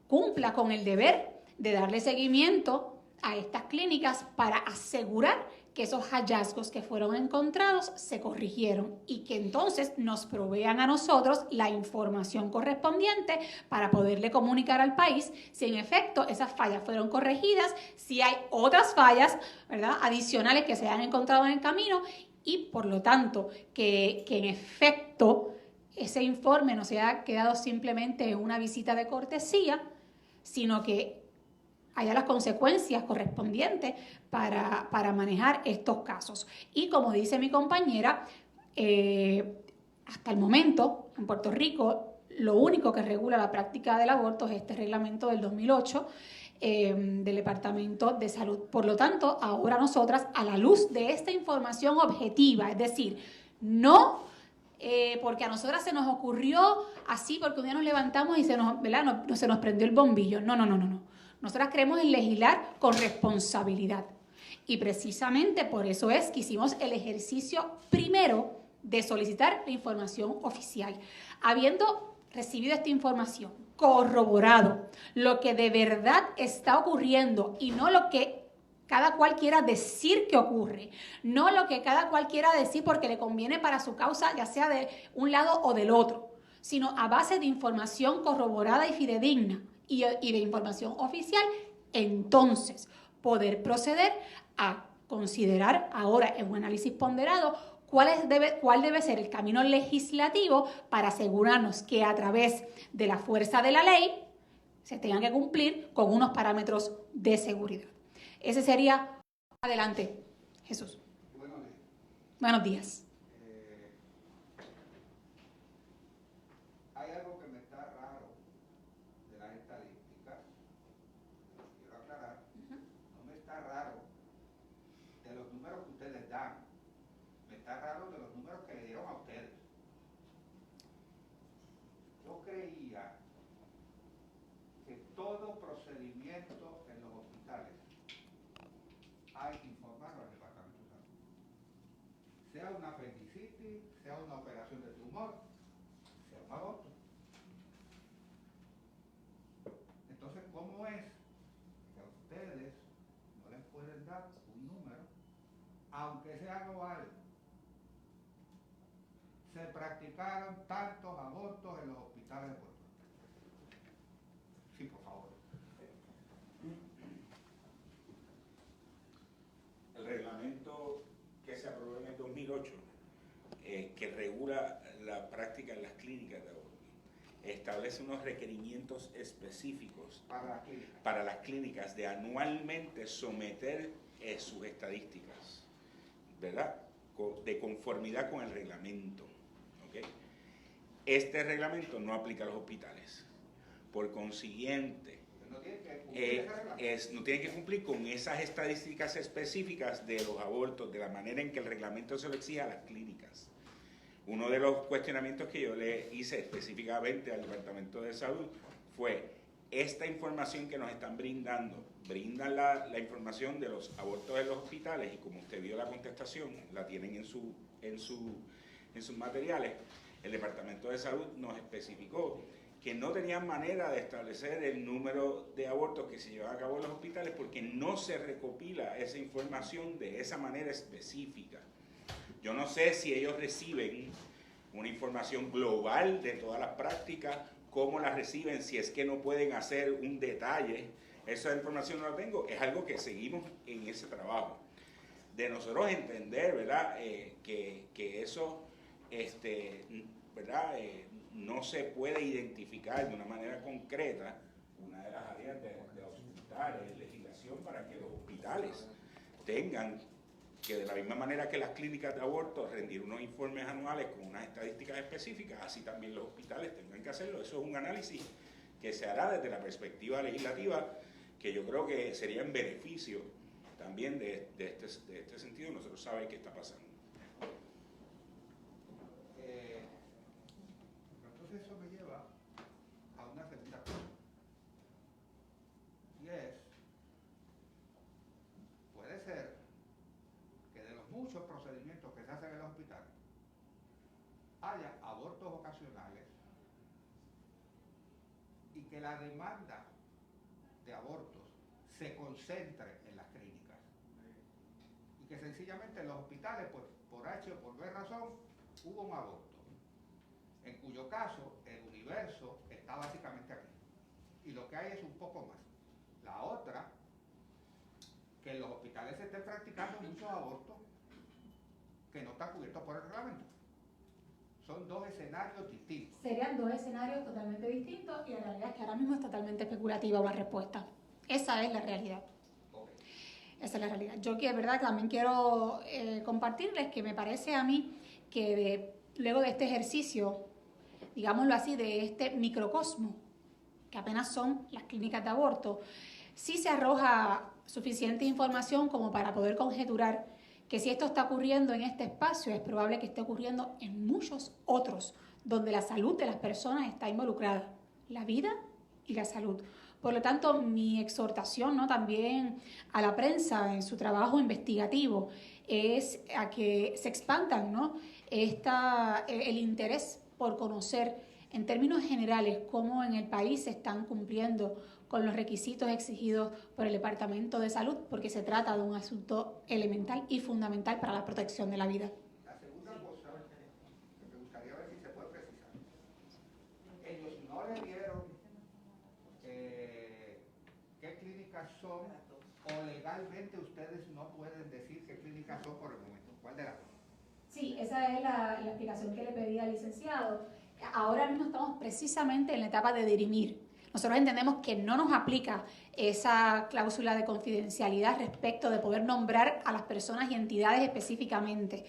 cumpla con el deber de darle seguimiento a estas clínicas para asegurar que esos hallazgos que fueron encontrados se corrigieron y que entonces nos provean a nosotros la información correspondiente para poderle comunicar al país si en efecto esas fallas fueron corregidas, si hay otras fallas, ¿verdad?, adicionales que se han encontrado en el camino y por lo tanto que en efecto ese informe no se ha quedado simplemente en una visita de cortesía, sino que haya las consecuencias correspondientes para manejar estos casos. Y como dice mi compañera, hasta el momento, en Puerto Rico, lo único que regula la práctica del aborto es este reglamento del 2008 del Departamento de Salud. Por lo tanto, ahora nosotras, a la luz de esta información objetiva, es decir, no porque a nosotras se nos ocurrió así, porque un día nos levantamos y se nos prendió el bombillo. No. Nosotras creemos en legislar con responsabilidad. Y precisamente por eso es que hicimos el ejercicio primero de solicitar la información oficial. Habiendo recibido esta información, corroborado lo que de verdad está ocurriendo y no lo que cada cual quiera decir que ocurre, no lo que cada cual quiera decir porque le conviene para su causa, ya sea de un lado o del otro, sino a base de información corroborada y fidedigna y de información oficial, entonces poder proceder a considerar ahora en un análisis ponderado cuál debe ser el camino legislativo para asegurarnos que a través de la fuerza de la ley se tengan que cumplir con unos parámetros de seguridad. Ese sería... Adelante, Jesús. Buenos días. Hay algo que me está raro de las estadísticas, quiero aclarar, no me está raro de los números que ustedes dan, me está raro de los números que le dieron a ustedes. Yo creía que todo procedimiento en los hospitales hay que informarlo al Departamento de Salud. Sea una apendicitis, sea una operación de tumor, sea un aborto. Entonces, ¿cómo es que a ustedes no les pueden dar un número, aunque sea global? Se practicaron tantos abortos en los hospitales de Puerto Rico. Sí, por favor. El reglamento que se aprobó en el 2008, que regula la práctica en las clínicas de aborto, establece unos requerimientos específicos para para las clínicas de anualmente someter sus estadísticas, ¿verdad? De conformidad con el reglamento. ¿Okay? Este reglamento no aplica a los hospitales. Por consiguiente, no tiene que cumplir con esas estadísticas específicas de los abortos, de la manera en que el reglamento se lo exige a las clínicas. Uno de los cuestionamientos que yo le hice específicamente al Departamento de Salud fue: esta información que nos están brindando, brindan la información de los abortos en los hospitales, y como usted vio la contestación, la tienen en sus materiales. El Departamento de Salud nos especificó que no tenían manera de establecer el número de abortos que se llevan a cabo en los hospitales porque no se recopila esa información de esa manera específica. Yo no sé si ellos reciben una información global de todas las prácticas, cómo la reciben, si es que no pueden hacer un detalle. Esa información no la tengo, es algo que seguimos en ese trabajo. De nosotros entender, ¿verdad?, que eso, ¿verdad?, no se puede identificar de una manera concreta. Una de las áreas de aumentar es legislación para que los hospitales tengan que, de la misma manera que las clínicas de aborto, rendir unos informes anuales con unas estadísticas específicas, así también los hospitales tengan que hacerlo. Eso es un análisis que se hará desde la perspectiva legislativa, que yo creo que sería en beneficio también de este sentido. Nosotros sabemos qué está pasando. Entonces eso me lleva a una segunda cosa, y es, puede ser que de los muchos procedimientos que se hacen en el hospital haya abortos ocasionales y que la demanda de abortos se concentre en las clínicas y que sencillamente en los hospitales, pues por H o por B razón, hubo un aborto, en cuyo caso el universo está básicamente aquí y lo que hay es un poco más. La otra, que en los hospitales se estén practicando muchos abortos que no están cubiertos por el reglamento. Son dos escenarios distintos. Serían dos escenarios totalmente distintos, y la realidad es que ahora mismo es totalmente especulativa la respuesta. Esa es la realidad. Okay. Esa es la realidad. Yo que, verdad, también quiero compartirles que me parece a mí que luego de este ejercicio, digámoslo así, de este microcosmo, que apenas son las clínicas de aborto, sí se arroja suficiente información como para poder conjeturar que si esto está ocurriendo en este espacio, es probable que esté ocurriendo en muchos otros, donde la salud de las personas está involucrada, la vida y la salud. Por lo tanto, mi exhortación, ¿no?, también a la prensa en su trabajo investigativo es a que se expandan, ¿no?, el interés por conocer en términos generales cómo en el país se están cumpliendo con los requisitos exigidos por el Departamento de Salud, porque se trata de un asunto elemental y fundamental para la protección de la vida. La segunda cosa que me gustaría ver si se puede precisar. Ellos no le dieron qué clínicas son, o legalmente ustedes no pueden decir qué clínicas son por el momento. ¿Cuál de las dos? Sí, esa es la explicación que le pedí al licenciado. Ahora mismo estamos precisamente en la etapa de dirimir. Nosotros entendemos que no nos aplica esa cláusula de confidencialidad respecto de poder nombrar a las personas y entidades específicamente.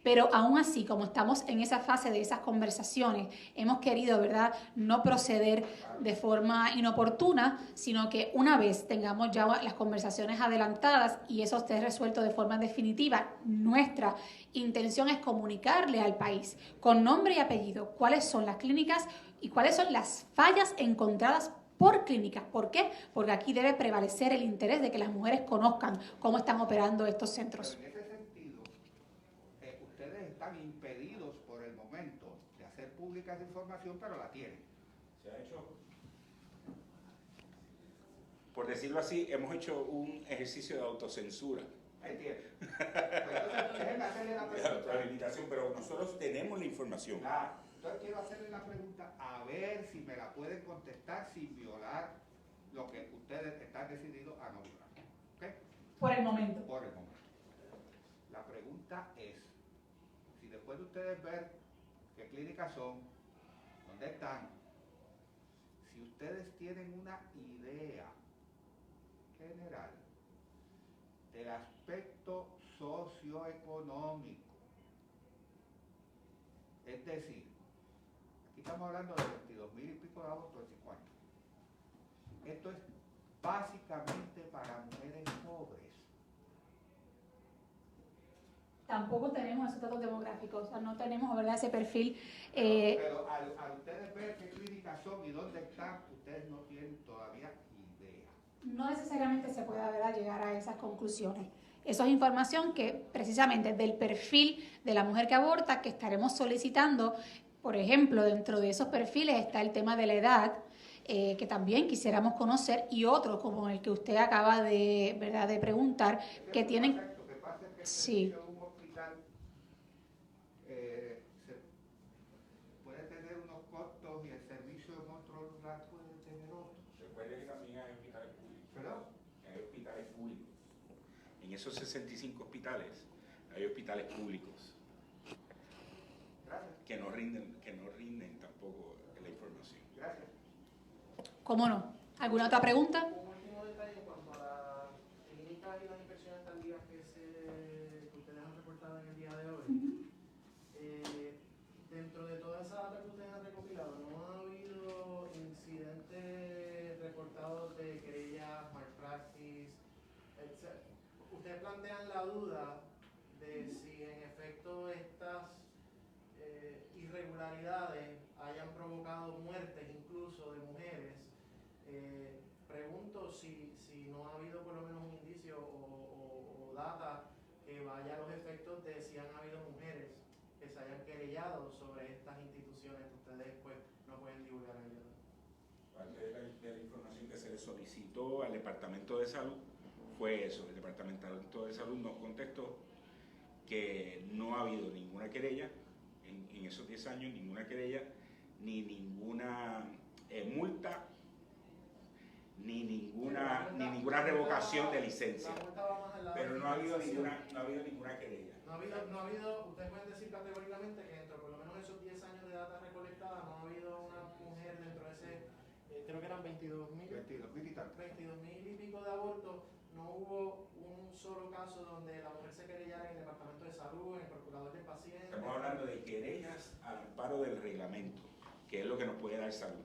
Pero aún así, como estamos en esa fase de esas conversaciones, hemos querido, ¿verdad?, no proceder de forma inoportuna, sino que una vez tengamos ya las conversaciones adelantadas y eso esté resuelto de forma definitiva, nuestra intención es comunicarle al país con nombre y apellido cuáles son las clínicas y cuáles son las fallas encontradas por clínicas. ¿Por qué? Porque aquí debe prevalecer el interés de que las mujeres conozcan cómo están operando estos centros. Pero en ese sentido, ustedes están impedidos por el momento de hacer pública esa información, pero la tienen. Se ha hecho, por decirlo así, hemos hecho un ejercicio de autocensura. ¿Entiendes? Pues entonces, déjenme hacerle la pregunta. Pero nosotros tenemos la información. Entonces quiero hacerle la pregunta a ver si me la pueden contestar sin violar lo que ustedes están decididos a no violar. ¿Okay? Por el momento. Por el momento. La pregunta es, si después de ustedes ver qué clínicas son, dónde están, ustedes tienen una idea general del aspecto socioeconómico. Es decir, aquí estamos hablando de 22.000 y pico de abortos en 5 años. Esto es básicamente para mujeres pobres. Tampoco tenemos esos datos demográficos, o sea, no tenemos, ¿verdad?, ese perfil. Pero al ustedes ver qué clínicas son y dónde están, ustedes no tienen todavía idea. No necesariamente se puede, ¿verdad?, llegar a esas conclusiones. Eso es información que precisamente del perfil de la mujer que aborta, que estaremos solicitando. Por ejemplo, dentro de esos perfiles está el tema de la edad, que también quisiéramos conocer, y otros como el que usted acaba de, ¿verdad?, de preguntar, que tienen... Lo que pasa es que Sí. un hospital puede tener unos costos y el servicio en otro lugar puede tener otros. Recuerde que también hay hospitales públicos. ¿Perdón? Hay hospitales públicos. En esos 65 hospitales hay hospitales públicos. Gracias. Que no rinden tampoco la información. Gracias. ¿Cómo no? ¿Alguna otra pregunta? Un último detalle en cuanto a las clínicas y las inspecciones tardías que ustedes han reportado en el día de hoy. Dentro de toda esa data que ustedes han recopilado, ¿no ha habido incidentes reportados de querellas, malpractice, etc.? Ustedes plantean la duda de si en efecto estas irregularidades hayan provocado muertes incluso de mujeres. Pregunto si no ha habido por lo menos un indicio o data que vaya a los efectos de si han habido mujeres que se hayan querellado sobre estas instituciones que ustedes pues no pueden divulgar en el día de hoy. Parte de la información que se le solicitó al Departamento de Salud fue eso. El Departamento de Salud nos contestó que no ha habido ninguna querella en esos 10 años, ninguna querella, ni ninguna multa, ni ninguna revocación de licencia. Pero no ha habido ninguna querella. No ha habido, ustedes pueden decir categóricamente que dentro de por lo menos esos 10 años de data recolectada no ha habido una mujer dentro de ese, creo que eran 22.000 y pico de abortos, no hubo un solo caso donde la mujer se querellara en el Departamento de Salud, en el Procurador del Paciente. Estamos hablando de querellas al amparo del reglamento, que es lo que nos puede dar salud.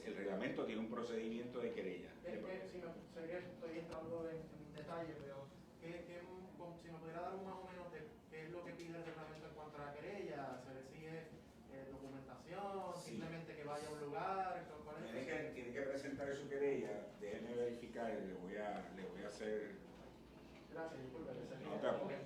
El reglamento tiene un procedimiento de querella. Sé que estoy entrando en detalle, pero si me pudiera dar un más o menos de qué es lo que pide el reglamento en cuanto a la querella, se le exige documentación, Sí. Simplemente que vaya a un lugar, ¿cuál es el Tiene que presentar su querella, déjeme verificar, le voy a hacer... Gracias, disculpe. No te apures.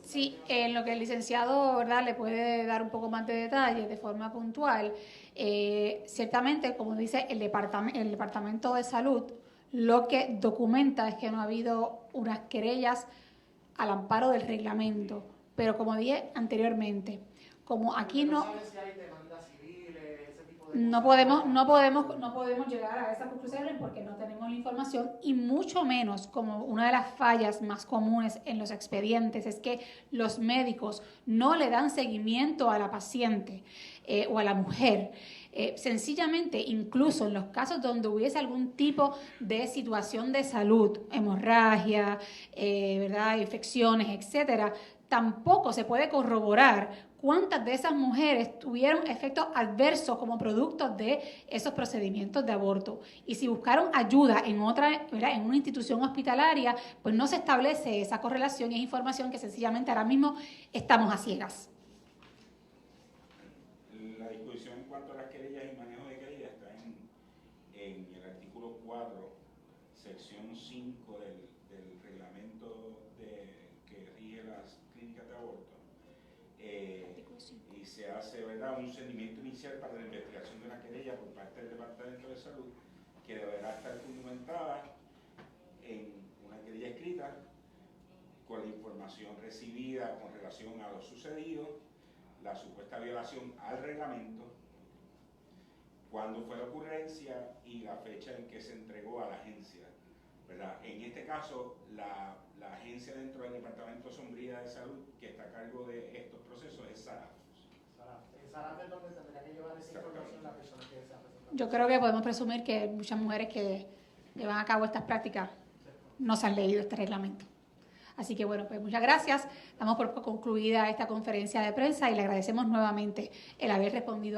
Sí, en lo que el licenciado, ¿verdad?, le puede dar un poco más de detalle de forma puntual. Ciertamente, como dice el Departamento de Salud, lo que documenta es que no ha habido unas querellas al amparo del reglamento. Pero como dije anteriormente, como aquí no... ¿Sabe si hay demandas civiles, ese tipo de No podemos llegar a esas conclusiones porque no tenemos la información, y mucho menos, como una de las fallas más comunes en los expedientes es que los médicos no le dan seguimiento a la paciente o a la mujer. Sencillamente, incluso en los casos donde hubiese algún tipo de situación de salud, hemorragia, ¿verdad?, infecciones, etcétera, tampoco se puede corroborar cuántas de esas mujeres tuvieron efectos adversos como producto de esos procedimientos de aborto. Y si buscaron ayuda en otra, ¿verdad?, en una institución hospitalaria, pues no se establece esa correlación y es información que sencillamente ahora mismo estamos a ciegas. La disposición en cuanto a las querellas y manejo de querellas está en el artículo 4, sección 5 del reglamento que rige las clínicas de aborto. Y se hace, ¿verdad?, un seguimiento inicial para la investigación de una querella por parte del Departamento de Salud, que deberá estar fundamentada en una querella escrita con la información recibida con relación a lo sucedido, la supuesta violación al reglamento, cuándo fue la ocurrencia y la fecha en que se entregó a la agencia, ¿verdad? En este caso, la agencia dentro del Departamento Sombrilla de Salud que está a cargo de estos procesos es SARAF. SARAF es donde tendría que llevar esa información la persona que desea presentar. yo creo que podemos presumir que muchas mujeres que llevan a cabo estas prácticas no se han leído este reglamento. Así que bueno, pues muchas gracias. Damos por concluida esta conferencia de prensa y le agradecemos nuevamente el haber respondido